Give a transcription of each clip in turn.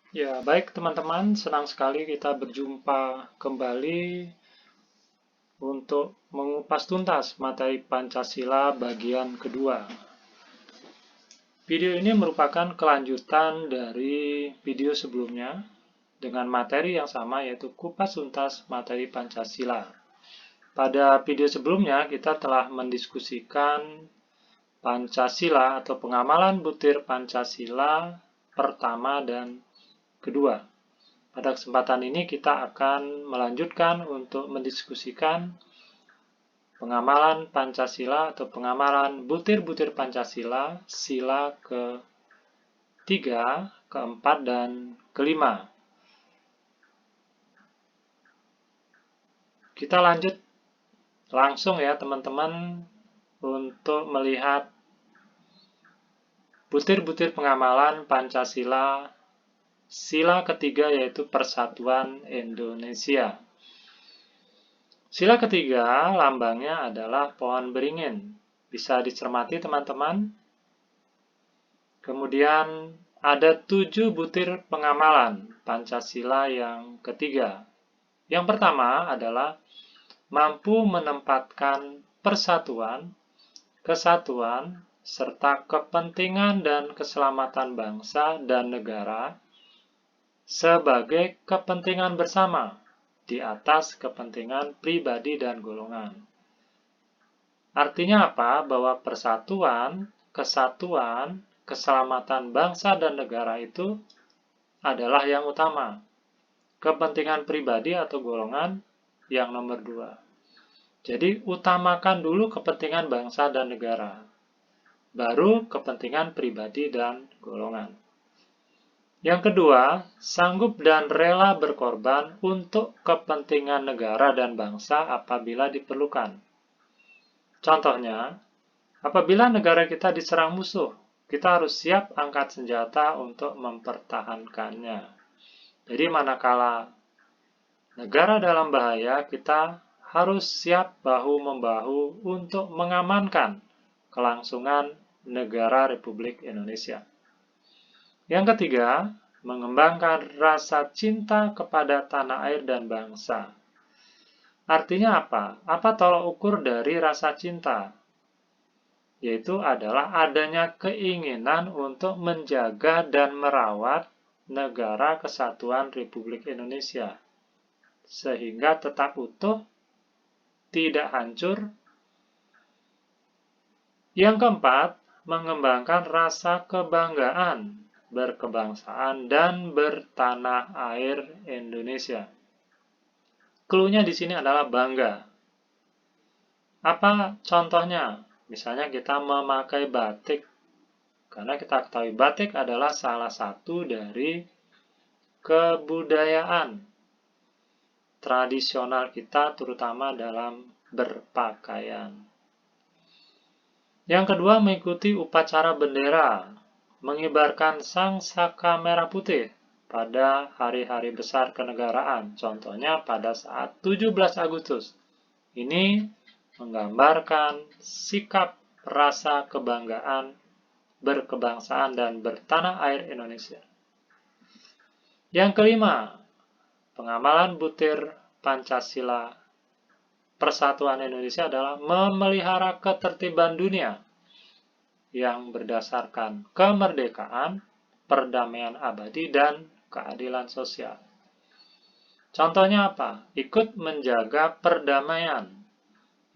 Ya, baik teman-teman, senang sekali kita berjumpa kembali untuk mengupas tuntas materi Pancasila bagian kedua. Video ini merupakan kelanjutan dari video sebelumnya dengan materi yang sama yaitu kupas tuntas materi Pancasila. Pada video sebelumnya kita telah mendiskusikan Pancasila atau pengamalan butir Pancasila pertama dan kedua. Pada kesempatan ini kita akan melanjutkan untuk mendiskusikan pengamalan Pancasila atau pengamalan butir-butir Pancasila, sila ke-3, ke-4, dan ke-5. Kita lanjut langsung ya teman-teman untuk melihat butir-butir pengamalan Pancasila sila ketiga yaitu Persatuan Indonesia. Sila ketiga lambangnya adalah pohon beringin. Bisa dicermati teman-teman. Kemudian ada 7 butir pengamalan Pancasila yang ketiga. Yang pertama adalah mampu menempatkan persatuan, kesatuan, serta kepentingan dan keselamatan bangsa dan negara sebagai kepentingan bersama di atas kepentingan pribadi dan golongan. Artinya apa? Bahwa persatuan, kesatuan, keselamatan bangsa dan negara itu adalah yang utama. Kepentingan pribadi atau golongan yang nomor 2. Jadi utamakan dulu kepentingan bangsa dan negara. Baru kepentingan pribadi dan golongan. Yang kedua, sanggup dan rela berkorban untuk kepentingan negara dan bangsa apabila diperlukan. Contohnya, apabila negara kita diserang musuh, kita harus siap angkat senjata untuk mempertahankannya. Jadi manakala negara dalam bahaya, kita harus siap bahu-membahu untuk mengamankan kelangsungan negara Republik Indonesia. Yang ketiga, mengembangkan rasa cinta kepada tanah air dan bangsa. Artinya apa? Apa tolak ukur dari rasa cinta? Yaitu adalah adanya keinginan untuk menjaga dan merawat negara kesatuan Republik Indonesia, sehingga tetap utuh, tidak hancur. Yang keempat, mengembangkan rasa kebanggaan berkebangsaan dan bertanah air Indonesia. Cluenya di sini adalah bangga. Apa contohnya? Misalnya kita memakai batik. Karena kita ketahui batik adalah salah satu dari kebudayaan tradisional kita terutama dalam berpakaian. Yang kedua, mengikuti upacara bendera, mengibarkan sang saka merah putih pada hari-hari besar kenegaraan, contohnya pada saat 17 Agustus. Ini menggambarkan sikap rasa kebanggaan berkebangsaan dan bertanah air Indonesia. Yang kelima, pengamalan butir Pancasila Persatuan Indonesia adalah memelihara ketertiban dunia yang berdasarkan kemerdekaan, perdamaian abadi, dan keadilan sosial. Contohnya apa? Ikut menjaga perdamaian,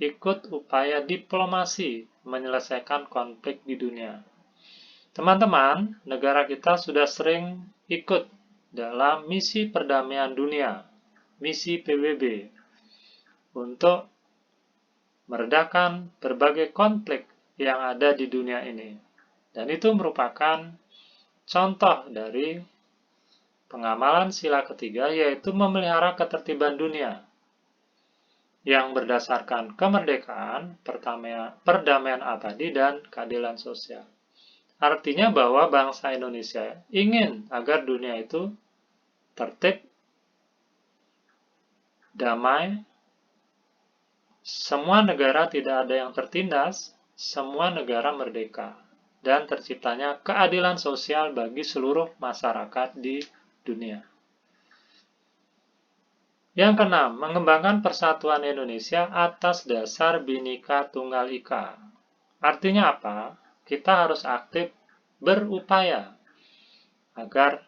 ikut upaya diplomasi menyelesaikan konflik di dunia. Teman-teman, negara kita sudah sering ikut dalam misi perdamaian dunia, misi PBB, untuk meredakan berbagai konflik yang ada di dunia ini. Dan itu merupakan contoh dari pengamalan sila ketiga, yaitu memelihara ketertiban dunia yang berdasarkan kemerdekaan, perdamaian abadi, dan keadilan sosial. Artinya bahwa bangsa Indonesia ingin agar dunia itu tertib, damai, semua negara tidak ada yang tertindas, semua negara merdeka, dan terciptanya keadilan sosial bagi seluruh masyarakat di dunia. Yang keenam, mengembangkan persatuan Indonesia atas dasar Bhinneka Tunggal Ika. Artinya apa? Kita harus aktif berupaya agar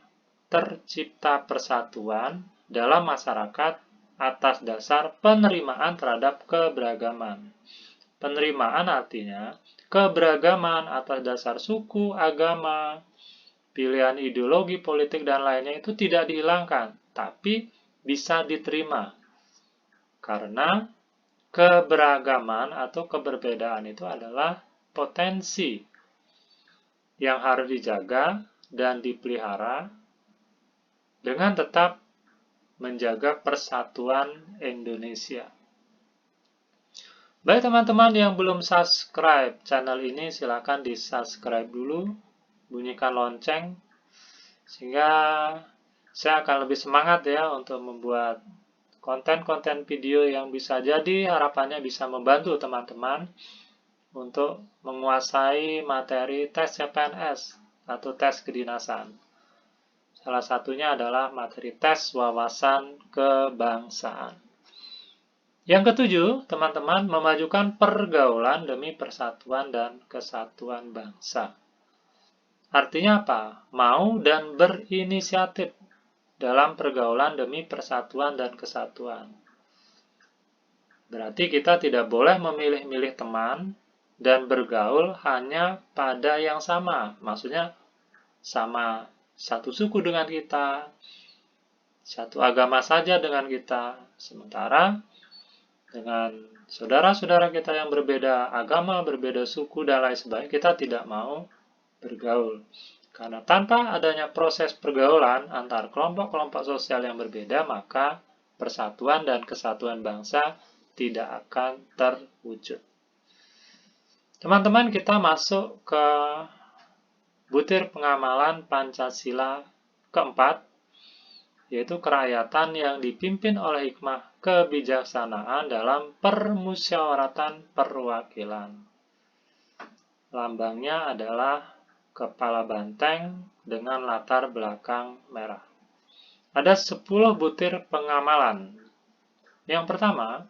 tercipta persatuan dalam masyarakat atas dasar penerimaan terhadap keberagaman. Penerimaan artinya keberagaman atas dasar suku, agama, pilihan ideologi politik dan lainnya itu tidak dihilangkan, tapi bisa diterima. Karena keberagaman atau keberbedaan itu adalah potensi yang harus dijaga dan dipelihara dengan tetap menjaga persatuan Indonesia. Baik teman-teman yang belum subscribe channel ini, silakan di-subscribe dulu, bunyikan lonceng, sehingga saya akan lebih semangat ya untuk membuat konten-konten video yang bisa jadi harapannya bisa membantu teman-teman untuk menguasai materi tes CPNS atau tes kedinasan. Salah satunya adalah materi tes wawasan kebangsaan. Yang ketujuh, teman-teman, memajukan pergaulan demi persatuan dan kesatuan bangsa. Artinya apa? Mau dan berinisiatif dalam pergaulan demi persatuan dan kesatuan. Berarti kita tidak boleh memilih-milih teman dan bergaul hanya pada yang sama. Maksudnya sama satu suku dengan kita, satu agama saja dengan kita. Sementara dengan saudara-saudara kita yang berbeda agama, berbeda suku, dan lain sebagainya, kita tidak mau bergaul. Karena tanpa adanya proses pergaulan antar kelompok-kelompok sosial yang berbeda, maka persatuan dan kesatuan bangsa tidak akan terwujud. Teman-teman, kita masuk ke butir pengamalan Pancasila keempat, yaitu kerakyatan yang dipimpin oleh hikmah kebijaksanaan dalam permusyawaratan perwakilan. Lambangnya adalah kepala banteng dengan latar belakang merah. Ada 10 butir pengamalan. Yang pertama,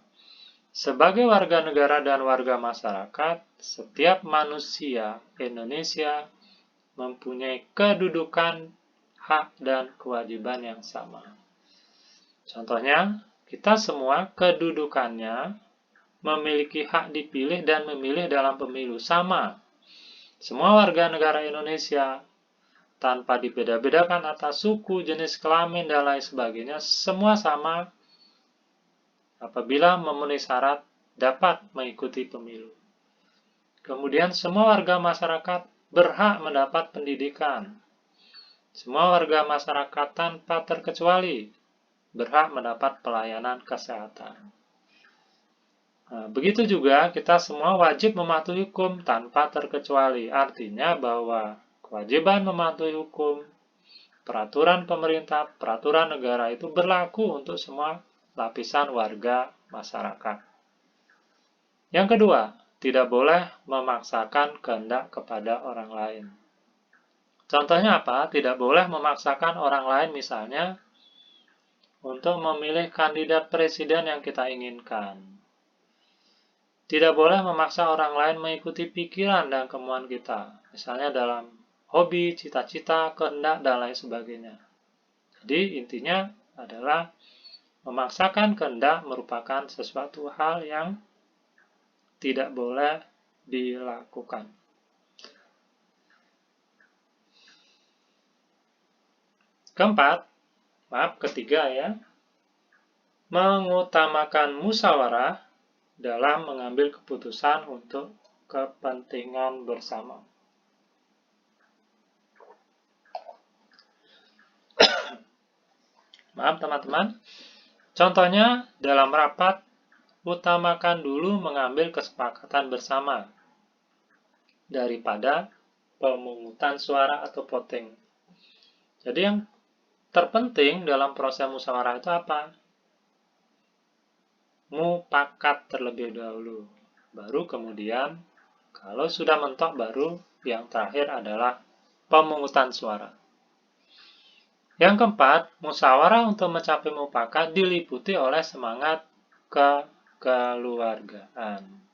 sebagai warga negara dan warga masyarakat, setiap manusia Indonesia mempunyai kedudukan, hak, dan kewajiban yang sama. Contohnya, kita semua kedudukannya memiliki hak dipilih dan memilih dalam pemilu sama. Semua warga negara Indonesia, tanpa dibeda-bedakan atas suku, jenis kelamin, dan lain sebagainya, semua sama apabila memenuhi syarat dapat mengikuti pemilu. Kemudian semua warga masyarakat berhak mendapat pendidikan. Semua warga masyarakat tanpa terkecuali berhak mendapat pelayanan kesehatan. Nah, begitu juga kita semua wajib mematuhi hukum tanpa terkecuali. Artinya bahwa kewajiban mematuhi hukum, peraturan pemerintah, peraturan negara itu berlaku untuk semua lapisan warga masyarakat. Yang kedua, tidak boleh memaksakan kehendak kepada orang lain. Contohnya apa? Tidak boleh memaksakan orang lain misalnya untuk memilih kandidat presiden yang kita inginkan. Tidak boleh memaksa orang lain mengikuti pikiran dan kemauan kita, misalnya dalam hobi, cita-cita, kehendak, dan lain sebagainya. Jadi intinya adalah memaksakan kehendak merupakan sesuatu hal yang tidak boleh dilakukan. Ketiga ya, mengutamakan musyawarah dalam mengambil keputusan untuk kepentingan bersama. Maaf teman-teman, contohnya dalam rapat, utamakan dulu mengambil kesepakatan bersama daripada pemungutan suara atau voting. Jadi yang terpenting dalam proses musyawarah itu apa? Mufakat terlebih dahulu, baru kemudian kalau sudah mentok baru yang terakhir adalah pemungutan suara. Yang keempat, musyawarah untuk mencapai mufakat diliputi oleh semangat kekeluargaan.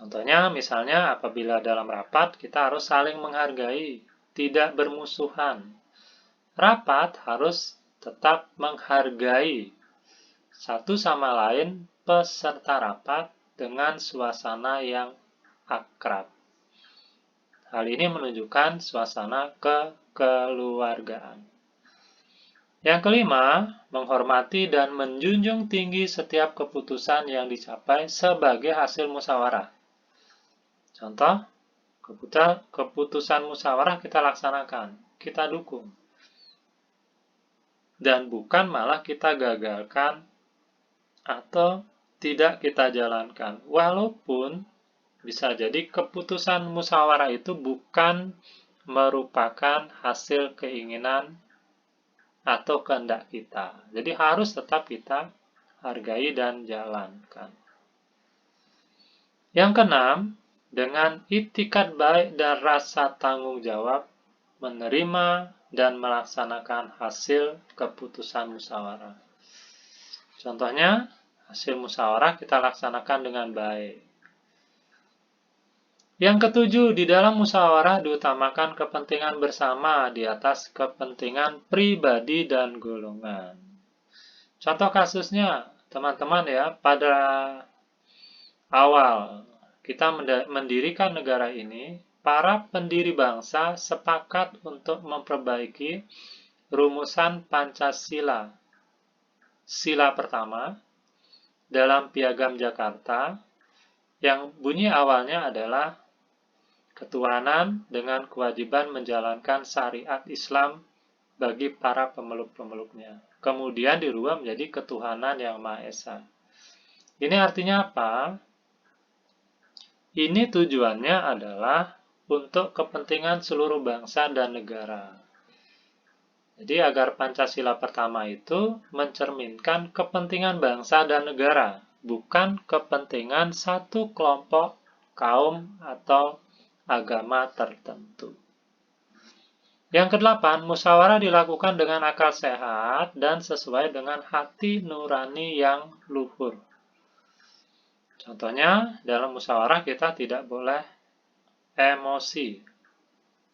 Contohnya, misalnya apabila dalam rapat kita harus saling menghargai, tidak bermusuhan. Rapat harus tetap menghargai satu sama lain peserta rapat dengan suasana yang akrab. Hal ini menunjukkan suasana kekeluargaan. Yang kelima, menghormati dan menjunjung tinggi setiap keputusan yang dicapai sebagai hasil musyawarah. Contoh, keputusan musyawarah kita laksanakan, kita dukung. Dan bukan malah kita gagalkan atau tidak kita jalankan. Walaupun bisa jadi keputusan musyawarah itu bukan merupakan hasil keinginan atau kehendak kita. Jadi harus tetap kita hargai dan jalankan. Yang keenam, dengan itikat baik dan rasa tanggung jawab, menerima dan melaksanakan hasil keputusan musyawarah. Contohnya, hasil musyawarah kita laksanakan dengan baik. Yang ketujuh, di dalam musyawarah diutamakan kepentingan bersama di atas kepentingan pribadi dan golongan. Contoh kasusnya, teman-teman ya, pada awal kita mendirikan negara ini, para pendiri bangsa sepakat untuk memperbaiki rumusan Pancasila. Sila pertama dalam Piagam Jakarta yang bunyi awalnya adalah ketuhanan dengan kewajiban menjalankan syariat Islam bagi para pemeluk-pemeluknya. Kemudian dirubah menjadi ketuhanan yang Maha Esa. Ini artinya apa? Ini tujuannya adalah untuk kepentingan seluruh bangsa dan negara. Jadi agar Pancasila pertama itu mencerminkan kepentingan bangsa dan negara, bukan kepentingan satu kelompok, kaum, atau agama tertentu. Yang kedelapan, musyawarah dilakukan dengan akal sehat dan sesuai dengan hati nurani yang luhur. Contohnya, dalam musyawarah kita tidak boleh emosi.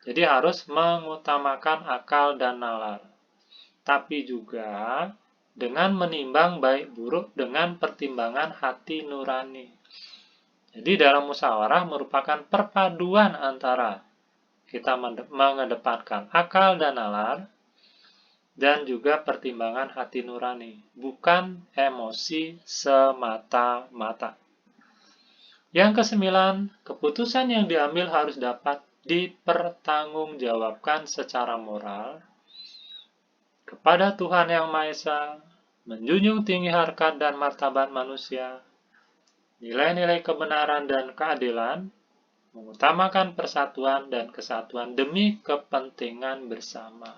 Jadi harus mengutamakan akal dan nalar. Tapi juga dengan menimbang baik buruk dengan pertimbangan hati nurani. Jadi dalam musyawarah merupakan perpaduan antara kita mengedepankan akal dan nalar, dan juga pertimbangan hati nurani, bukan emosi semata-mata. Yang kesembilan, keputusan yang diambil harus dapat dipertanggungjawabkan secara moral kepada Tuhan Yang Maha Esa, menjunjung tinggi harkat dan martabat manusia, nilai-nilai kebenaran dan keadilan, mengutamakan persatuan dan kesatuan demi kepentingan bersama.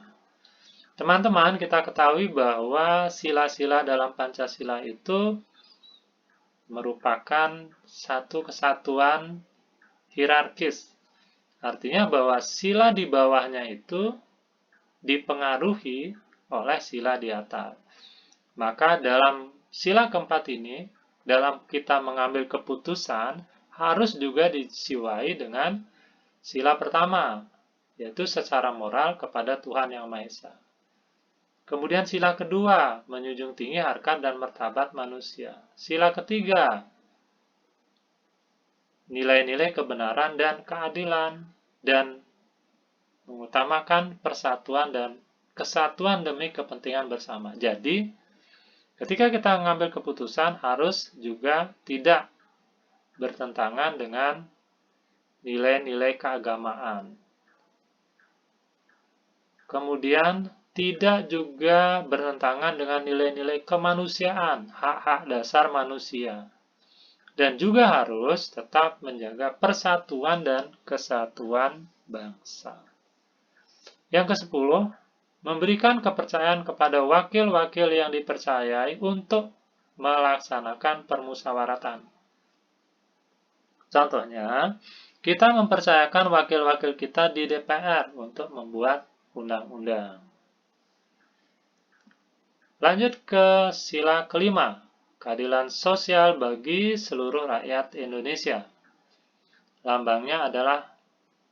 Teman-teman, kita ketahui bahwa sila-sila dalam Pancasila itu merupakan satu kesatuan hierarkis. Artinya bahwa sila di bawahnya itu dipengaruhi oleh sila di atas. Maka dalam sila keempat ini, dalam kita mengambil keputusan, harus juga disiwai dengan sila pertama, yaitu secara moral kepada Tuhan Yang Maha Esa. Kemudian sila kedua, menjunjung tinggi harkat dan martabat manusia. Sila ketiga, nilai-nilai kebenaran dan keadilan, dan mengutamakan persatuan dan kesatuan demi kepentingan bersama. Jadi, ketika kita mengambil keputusan harus juga tidak bertentangan dengan nilai-nilai keagamaan. Kemudian tidak juga bertentangan dengan nilai-nilai kemanusiaan, hak-hak dasar manusia. Dan juga harus tetap menjaga persatuan dan kesatuan bangsa. Yang ke-10, memberikan kepercayaan kepada wakil-wakil yang dipercayai untuk melaksanakan permusyawaratan. Contohnya, kita mempercayakan wakil-wakil kita di DPR untuk membuat undang-undang. Lanjut ke sila kelima, keadilan sosial bagi seluruh rakyat Indonesia. Lambangnya adalah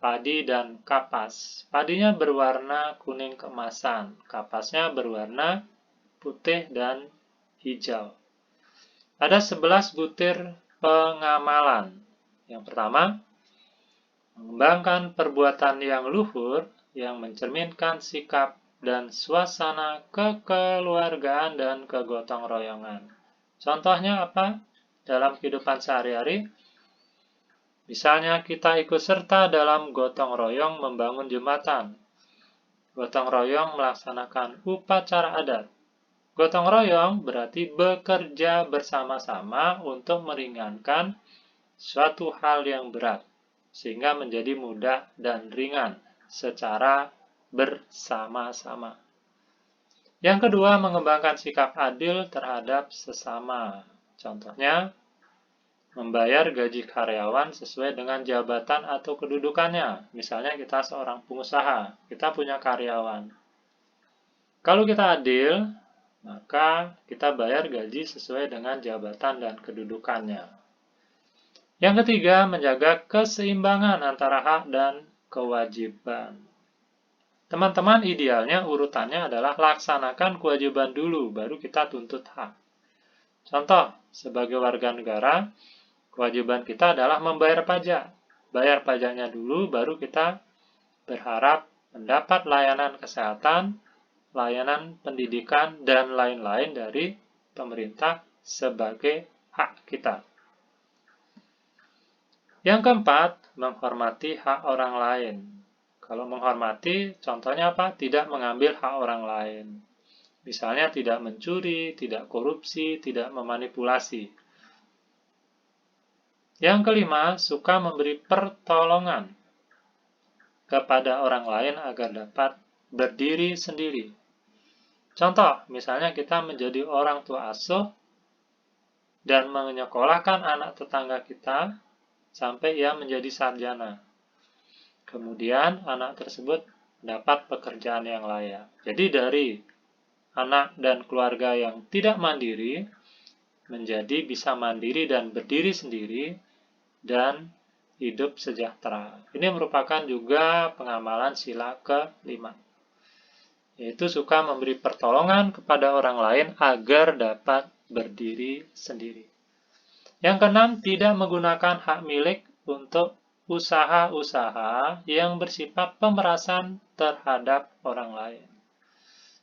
padi dan kapas. Padinya berwarna kuning keemasan, kapasnya berwarna putih dan hijau. Ada 11 butir pengamalan. Yang pertama, mengembangkan perbuatan yang luhur yang mencerminkan sikap dan suasana kekeluargaan dan kegotong royongan. Contohnya apa? Dalam kehidupan sehari-hari, misalnya kita ikut serta dalam gotong royong membangun jembatan. Gotong royong melaksanakan upacara adat. Gotong royong berarti bekerja bersama-sama untuk meringankan suatu hal yang berat, sehingga menjadi mudah dan ringan secara bersama-sama. Yang kedua, mengembangkan sikap adil terhadap sesama. Contohnya, membayar gaji karyawan sesuai dengan jabatan atau kedudukannya. Misalnya kita seorang pengusaha, kita punya karyawan. Kalau kita adil, maka kita bayar gaji sesuai dengan jabatan dan kedudukannya. Yang ketiga, menjaga keseimbangan antara hak dan kewajiban. Teman-teman, idealnya urutannya adalah laksanakan kewajiban dulu, baru kita tuntut hak. Contoh, sebagai warga negara, kewajiban kita adalah membayar pajak. Bayar pajaknya dulu, baru kita berharap mendapat layanan kesehatan, layanan pendidikan, dan lain-lain dari pemerintah sebagai hak kita. Yang keempat, menghormati hak orang lain. Kalau menghormati, contohnya apa? Tidak mengambil hak orang lain. Misalnya tidak mencuri, tidak korupsi, tidak memanipulasi. Yang kelima, suka memberi pertolongan kepada orang lain agar dapat berdiri sendiri. Contoh, misalnya kita menjadi orang tua asuh dan menyekolahkan anak tetangga kita sampai ia menjadi sarjana. Kemudian anak tersebut dapat pekerjaan yang layak. Jadi dari anak dan keluarga yang tidak mandiri menjadi bisa mandiri dan berdiri sendiri dan hidup sejahtera. Ini merupakan juga pengamalan sila kelima, yaitu suka memberi pertolongan kepada orang lain agar dapat berdiri sendiri. Yang keenam, tidak menggunakan hak milik untuk usaha-usaha yang bersifat pemerasan terhadap orang lain.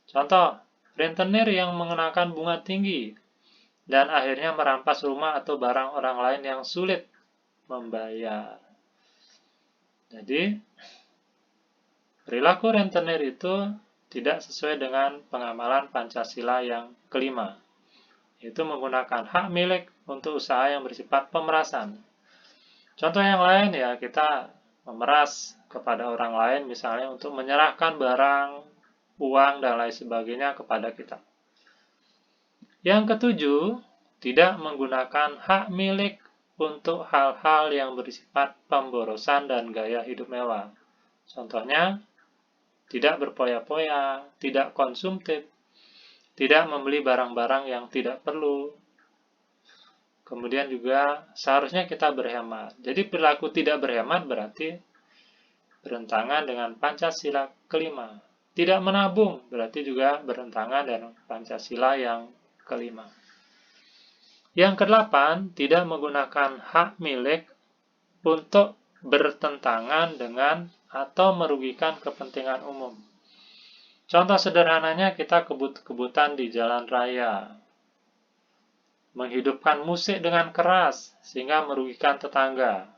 Contoh, rentenir yang mengenakan bunga tinggi dan akhirnya merampas rumah atau barang orang lain yang sulit membayar. Jadi, perilaku rentenir itu tidak sesuai dengan pengamalan Pancasila yang kelima, yaitu menggunakan hak milik untuk usaha yang bersifat pemerasan. Contoh yang lain ya, kita memeras kepada orang lain misalnya untuk menyerahkan barang, uang, dan lain sebagainya kepada kita. Yang ketujuh, tidak menggunakan hak milik untuk hal-hal yang bersifat pemborosan dan gaya hidup mewah. Contohnya, tidak berpoya-poya, tidak konsumtif, tidak membeli barang-barang yang tidak perlu. Kemudian juga seharusnya kita berhemat. Jadi perilaku tidak berhemat berarti bertentangan dengan Pancasila kelima. Tidak menabung berarti juga bertentangan dengan Pancasila yang kelima. Yang kedelapan, tidak menggunakan hak milik untuk bertentangan dengan atau merugikan kepentingan umum. Contoh sederhananya, kita kebut-kebutan di jalan raya, menghidupkan musik dengan keras sehingga merugikan tetangga.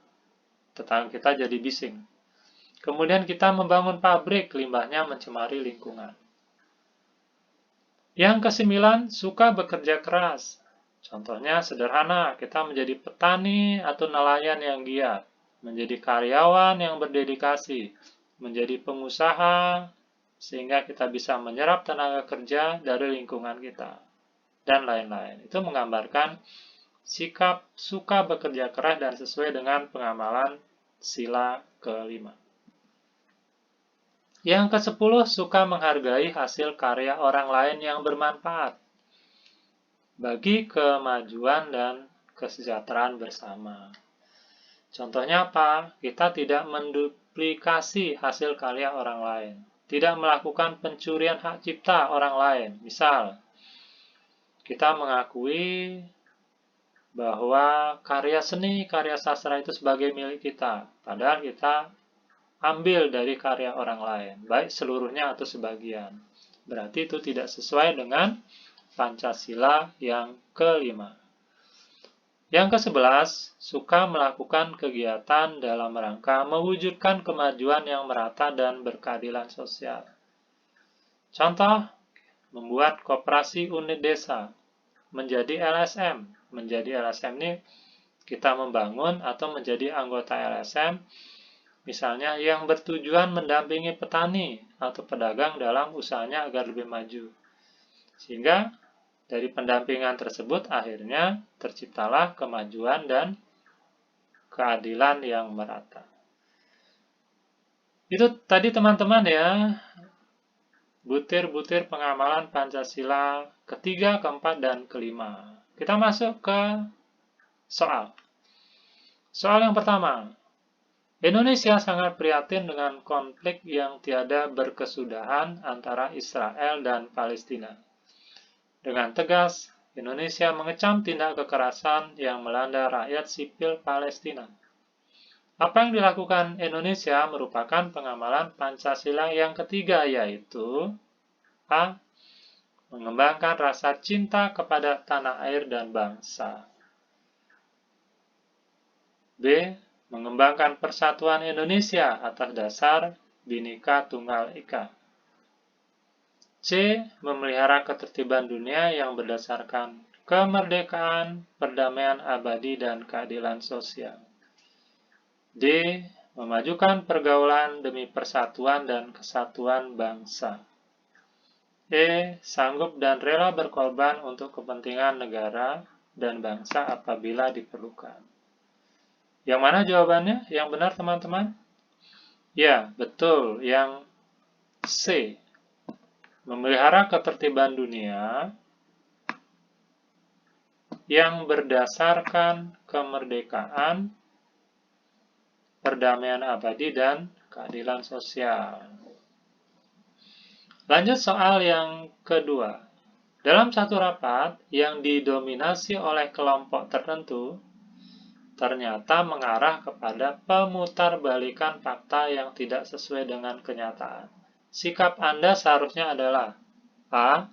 Tetangga kita jadi bising. Kemudian kita membangun pabrik, limbahnya mencemari lingkungan. Yang kesembilan, suka bekerja keras. Contohnya sederhana, kita menjadi petani atau nelayan yang giat, menjadi karyawan yang berdedikasi, menjadi pengusaha, sehingga kita bisa menyerap tenaga kerja dari lingkungan kita, dan lain-lain. Itu menggambarkan sikap suka bekerja keras dan sesuai dengan pengamalan sila kelima. Yang ke-10, suka menghargai hasil karya orang lain yang bermanfaat bagi kemajuan dan kesejahteraan bersama. Contohnya apa? Kita tidak menduplikasi hasil karya orang lain. Tidak melakukan pencurian hak cipta orang lain. Misal, kita mengakui bahwa karya seni, karya sastra itu sebagai milik kita. Padahal kita ambil dari karya orang lain, baik seluruhnya atau sebagian. Berarti itu tidak sesuai dengan Pancasila yang kelima. Yang ke-11, suka melakukan kegiatan dalam rangka mewujudkan kemajuan yang merata dan berkeadilan sosial. Contoh, membuat koperasi unit desa, menjadi LSM. Menjadi LSM ini kita membangun atau menjadi anggota LSM, misalnya yang bertujuan mendampingi petani atau pedagang dalam usahanya agar lebih maju. Sehingga dari pendampingan tersebut akhirnya terciptalah kemajuan dan keadilan yang merata. Itu tadi teman-teman ya, butir-butir pengamalan Pancasila ketiga, keempat, dan kelima. Kita masuk ke soal. Soal yang pertama. Indonesia sangat prihatin dengan konflik yang tiada berkesudahan antara Israel dan Palestina. Dengan tegas, Indonesia mengecam tindak kekerasan yang melanda rakyat sipil Palestina. Apa yang dilakukan Indonesia merupakan pengamalan Pancasila yang ketiga, yaitu A. Mengembangkan rasa cinta kepada tanah air dan bangsa. B. Mengembangkan persatuan Indonesia atas dasar Bhinneka Tunggal Ika. C. Memelihara ketertiban dunia yang berdasarkan kemerdekaan, perdamaian abadi, dan keadilan sosial. D. Memajukan pergaulan demi persatuan dan kesatuan bangsa. E. Sanggup dan rela berkorban untuk kepentingan negara dan bangsa apabila diperlukan. Yang mana jawabannya? Yang benar, teman-teman? Ya, betul. Yang C. Memelihara ketertiban dunia yang berdasarkan kemerdekaan, perdamaian abadi, dan keadilan sosial. Lanjut soal yang kedua. Dalam satu rapat yang didominasi oleh kelompok tertentu, ternyata mengarah kepada pemutarbalikan fakta yang tidak sesuai dengan kenyataan. Sikap Anda seharusnya adalah A.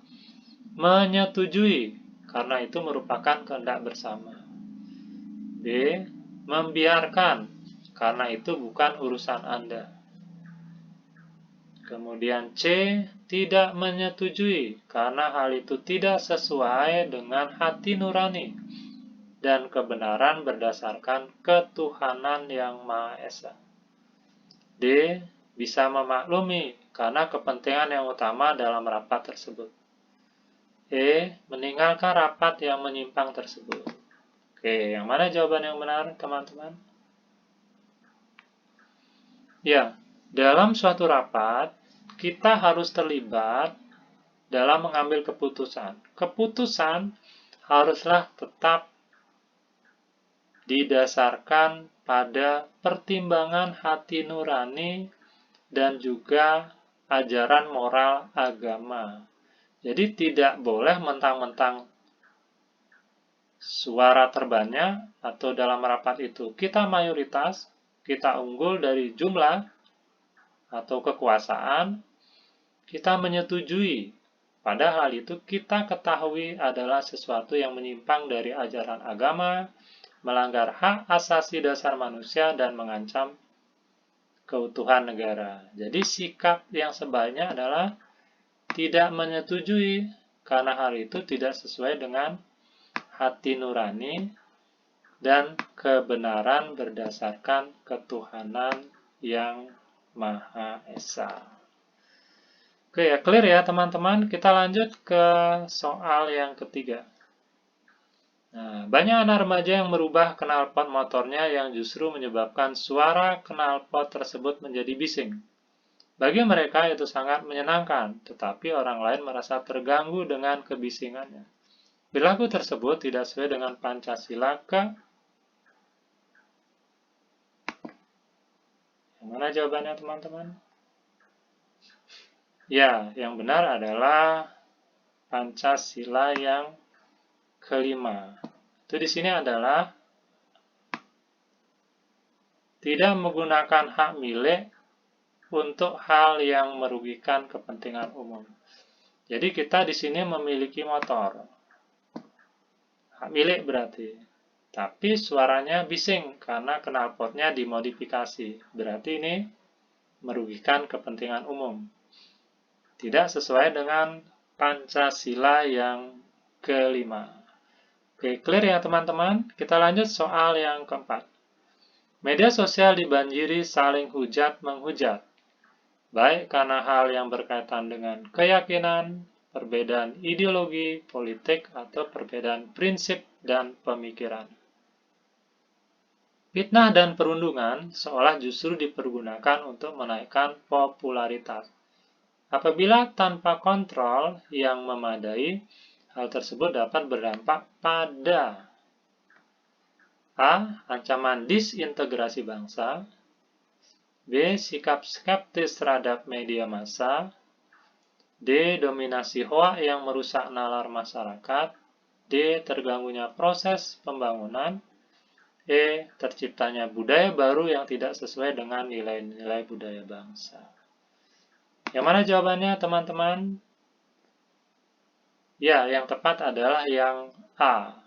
Menyetujui, karena itu merupakan kehendak bersama. B. Membiarkan, karena itu bukan urusan Anda. Kemudian C. Tidak menyetujui, karena hal itu tidak sesuai dengan hati nurani dan kebenaran berdasarkan ketuhanan yang Maha Esa. D. Bisa memaklumi, karena kepentingan yang utama dalam rapat tersebut. E. Meninggalkan rapat yang menyimpang tersebut. Oke, yang mana jawaban yang benar, teman-teman? Ya, dalam suatu rapat, kita harus terlibat dalam mengambil keputusan. Keputusan haruslah tetap didasarkan pada pertimbangan hati nurani dan juga ajaran moral agama. Jadi tidak boleh mentang-mentang suara terbanyak atau dalam rapat itu kita mayoritas, kita unggul dari jumlah atau kekuasaan, kita menyetujui. Padahal itu kita ketahui adalah sesuatu yang menyimpang dari ajaran agama, melanggar hak asasi dasar manusia, dan mengancam keutuhan negara. Jadi sikap yang sebaiknya adalah tidak menyetujui, karena hal itu tidak sesuai dengan hati nurani dan kebenaran berdasarkan ketuhanan yang Maha Esa. Oke ya, clear ya teman-teman. Kita lanjut ke soal yang ketiga. Nah, banyak anak remaja yang merubah knalpot motornya yang justru menyebabkan suara knalpot tersebut menjadi bising. Bagi mereka itu sangat menyenangkan, tetapi orang lain merasa terganggu dengan kebisingannya. Perilaku tersebut tidak sesuai dengan Pancasila Yang mana jawabannya teman-teman? Ya, yang benar adalah Pancasila yang kelima. Itu di sini adalah tidak menggunakan hak milik untuk hal yang merugikan kepentingan umum. Jadi kita di sini memiliki motor. Hak milik berarti. Tapi suaranya bising karena knalpotnya dimodifikasi. Berarti ini merugikan kepentingan umum. Tidak sesuai dengan Pancasila yang kelima. Oke, clear ya teman-teman? Kita lanjut soal yang keempat. Media sosial dibanjiri saling hujat-menghujat, baik karena hal yang berkaitan dengan keyakinan, perbedaan ideologi, politik, atau perbedaan prinsip dan pemikiran. Fitnah dan perundungan seolah justru dipergunakan untuk menaikkan popularitas. Apabila tanpa kontrol yang memadai, hal tersebut dapat berdampak pada A. Ancaman disintegrasi bangsa, B. Sikap skeptis terhadap media massa, D. Dominasi hoak yang merusak nalar masyarakat, D. Terganggunya proses pembangunan, E. Terciptanya budaya baru yang tidak sesuai dengan nilai-nilai budaya bangsa. Yang mana jawabannya teman-teman? Ya, yang tepat adalah yang A.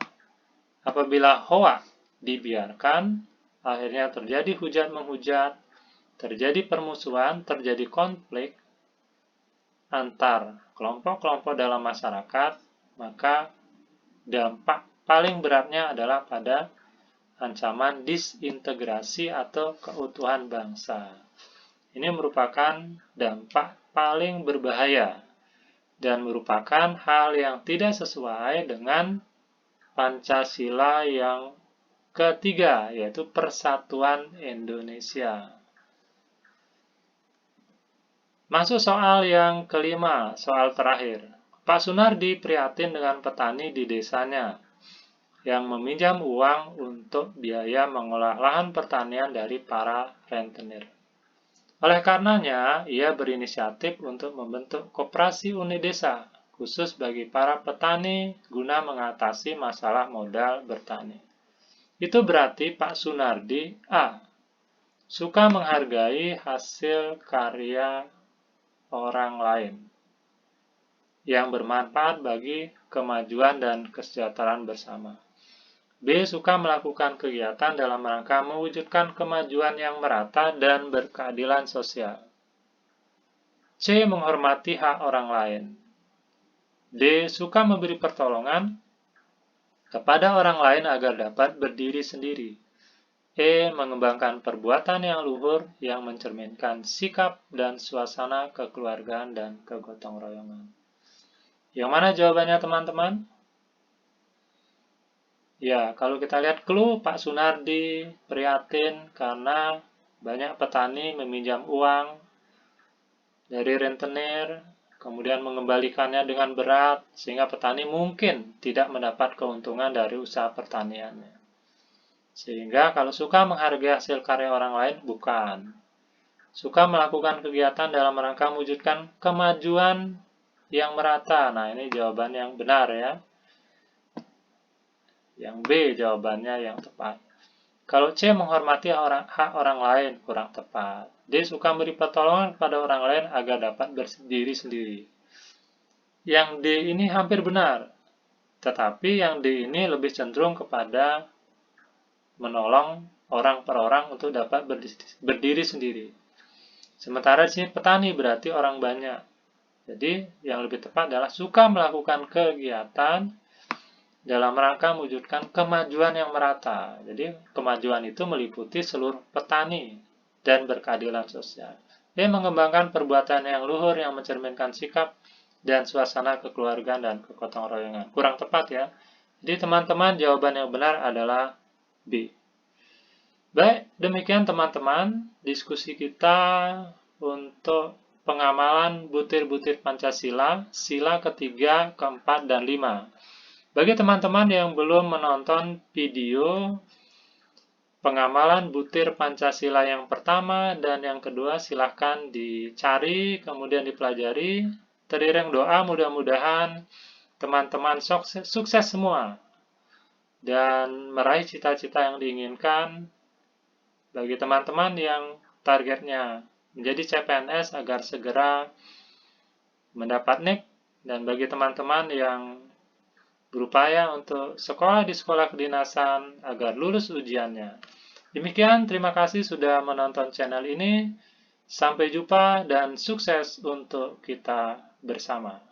Apabila hoak dibiarkan, akhirnya terjadi hujat-menghujat, terjadi permusuhan, terjadi konflik antar kelompok-kelompok dalam masyarakat, maka dampak paling beratnya adalah pada ancaman disintegrasi atau keutuhan bangsa. Ini merupakan dampak paling berbahaya dan merupakan hal yang tidak sesuai dengan Pancasila yang ketiga, yaitu Persatuan Indonesia. Masuk soal yang kelima, soal terakhir. Pak Sunardi prihatin dengan petani di desanya yang meminjam uang untuk biaya mengolah lahan pertanian dari para rentenir. Oleh karenanya, ia berinisiatif untuk membentuk koperasi unit desa khusus bagi para petani guna mengatasi masalah modal bertani. Itu berarti Pak Sunardi A. Suka menghargai hasil karya orang lain yang bermanfaat bagi kemajuan dan kesejahteraan bersama. B. Suka melakukan kegiatan dalam rangka mewujudkan kemajuan yang merata dan berkeadilan sosial. C. Menghormati hak orang lain. D. Suka memberi pertolongan kepada orang lain agar dapat berdiri sendiri. E. Mengembangkan perbuatan yang luhur yang mencerminkan sikap dan suasana kekeluargaan dan kegotong royongan. Yang mana jawabannya teman-teman? Ya, kalau kita lihat clue, Pak Sunardi prihatin karena banyak petani meminjam uang dari rentenir, kemudian mengembalikannya dengan berat, sehingga petani mungkin tidak mendapat keuntungan dari usaha pertaniannya. Sehingga kalau suka menghargai hasil karya orang lain, bukan. Suka melakukan kegiatan dalam rangka mewujudkan kemajuan yang merata. Nah, ini jawaban yang benar ya. Yang B jawabannya yang tepat. Kalau C menghormati hak orang lain, kurang tepat. D suka memberi pertolongan kepada orang lain agar dapat berdiri sendiri. Yang D ini hampir benar. Tetapi yang D ini lebih cenderung kepada menolong orang per orang untuk dapat berdiri sendiri. Sementara di sini petani berarti orang banyak. Jadi yang lebih tepat adalah suka melakukan kegiatan dalam rangka mewujudkan kemajuan yang merata. Jadi kemajuan itu meliputi seluruh petani dan berkeadilan sosial. Dia mengembangkan perbuatan yang luhur yang mencerminkan sikap dan suasana kekeluargaan dan kegotong royongan. Kurang tepat ya. Jadi teman-teman jawaban yang benar adalah B. Baik, demikian teman-teman diskusi kita untuk pengamalan butir-butir Pancasila, sila ketiga, keempat, dan 5. Bagi teman-teman yang belum menonton video pengamalan butir Pancasila yang pertama dan yang kedua, silahkan dicari, kemudian dipelajari. Teriring doa, mudah-mudahan teman-teman sukses semua dan meraih cita-cita yang diinginkan. Bagi teman-teman yang targetnya menjadi CPNS agar segera mendapat NIK, dan bagi teman-teman yang berupaya untuk sekolah di sekolah kedinasan agar lulus ujiannya. Demikian, terima kasih sudah menonton channel ini. Sampai jumpa dan sukses untuk kita bersama.